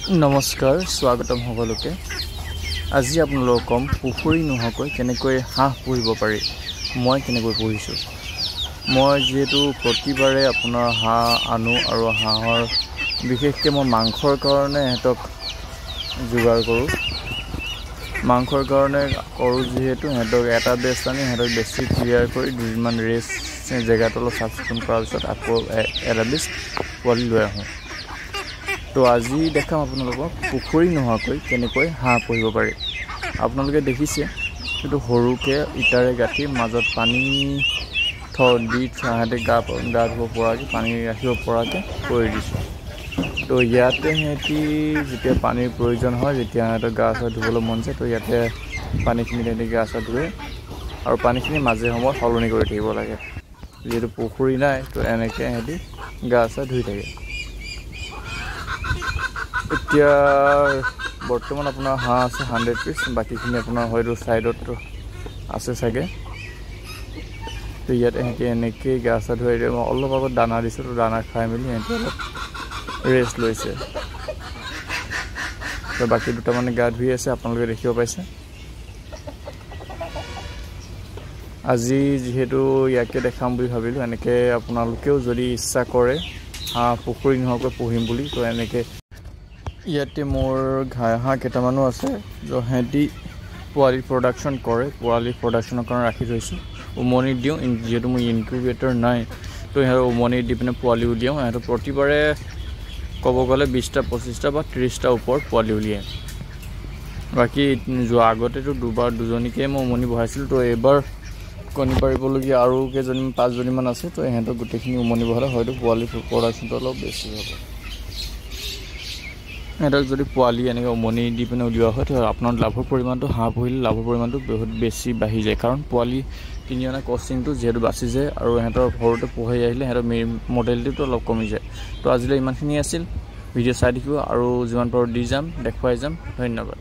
नमस्कार स्वागतम सकलोके আজি আপোনালোকক কম পুখুৰী নোহোৱাকৈ কেনেকৈ হাঁহ পুহিব পাৰি মই কেনেকৈ পুহিছো মই যেহেতু প্ৰতিবাৰে আপোনাৰ হাঁহ আনো আৰু হাঁহৰ বিশেষকৈ মই মাংসৰ কাৰণে হেতক যোগাৰ কৰো মাংসৰ কাৰণে কৰো যেহেতু হেতক এটা বেছ আনি হেতক বেছি ক্লিয়াৰ কৰি দুদিনমান ৰেষ্ট জেগাটো অলপ চাফ চিকুণ কৰাৰ পিছত আকৌ এটা বেছ পোৱালি লৈ আহোঁ तो আজি দেখাম আপোনালোকক পুখুৰী নোহোৱাকৈ কেনেকৈ হাঁহ পুহিব পাৰি আপোনালোকে দেখিছে কিন্তু সৰুকে ইটাৰে গাঁঠি মাজত পানী দি হাঁহতে গা ধুব পৰাকৈ পানী ৰাখিব পৰাকৈ কৰি দিছোঁ তো ইয়াতে হেঁতি যেতিয়া পানীৰ প্ৰয়োজন হয় যেতিয়া সিহঁতৰ গা চা ধুবলৈ মন যায় তো ইয়াতে পানীখিনি তেহেঁতি গা চা ধুৱে আৰু পানীখিনি মাজে সময়ে সলনি কৰি থাকিব লাগে যিহেতু পুখুৰী নাই তো এনেকৈ সিহঁতি গা চা ধুই থাকে এতিয়া বৰ্তমান আপোনাৰ হাঁহ আছে 100 পিস বাকিখিনি আপোনাৰ হয়তো সাইডত আছে চাগে তো ইয়াতে হেঁতি এনেকৈ গা চা ধুই অলপ আগত দানা দিছোঁ তো দানা খাই মেলি সিহঁতি অলপ ৰেষ্ট লৈছে তো বাকি দুটা মানে গা ধুই আছে আপোনালোকে দেখিব পাইছে আজি যেহেতু ইয়াকে দেখাম বুলি ভাবিলোঁ এনেকৈ আপোনালোকেও যদি ইচ্ছা কৰে হাঁহ পুখুৰী নোহোৱাকৈ পুহিম বুলি তো এনেকৈ ইয়াতে মোৰ হাঁহ কেইটামানো আছে য'ত সিহঁতি পোৱালি প্ৰডাকশ্যন কৰে পোৱালি প্ৰডাকশ্যনৰ কাৰণে ৰাখি থৈছোঁ উমনি দিওঁ যিহেতু মোৰ ইনকিউবেটৰ নাই তো সিহঁতৰ উমনি দি পিনে পোৱালি উলিয়াওঁ সিহঁতৰ প্ৰতিবাৰে ক'ব গ'লে 20টা 25টা বা 30টা ওপৰত পোৱালি উলিয়ায় বাকী যোৱা আগতেতো দুজনীকে মই উমনি বহাইছিলোঁ তো এইবাৰ কণী পাৰিবলগীয়া আৰু কেইজনী 5জনীমান আছে তো সিহঁতৰ গোটেইখিনি উমনি বহালে হয়তো পোৱালি প্ৰডাকশ্যনটো অলপ বেছি হ'ব এটা যদি পোৱালি এনেকৈ উমনি দি পিনে উলিওৱা হয় তো আপোনাৰ লাভৰ পৰিমাণটো হাঁহ পুহিলে লাভৰ পৰিমাণটো বহুত বেছি বাঢ়ি যায় কাৰণ পোৱালি কিনি অনা কষ্টিংটো যিহেতু বাচি যায় আৰু সিহঁতৰ সৰুতে পোহাই আহিলে সিহঁতৰ মডেলিটিটো অলপ কমি যায় তো আজিলৈ ইমানখিনি আছিল ভিডিঅ' চাই দেখিব আৰু যিমান পাৰোঁ দি যাম দেখুৱাই যাম ধন্যবাদ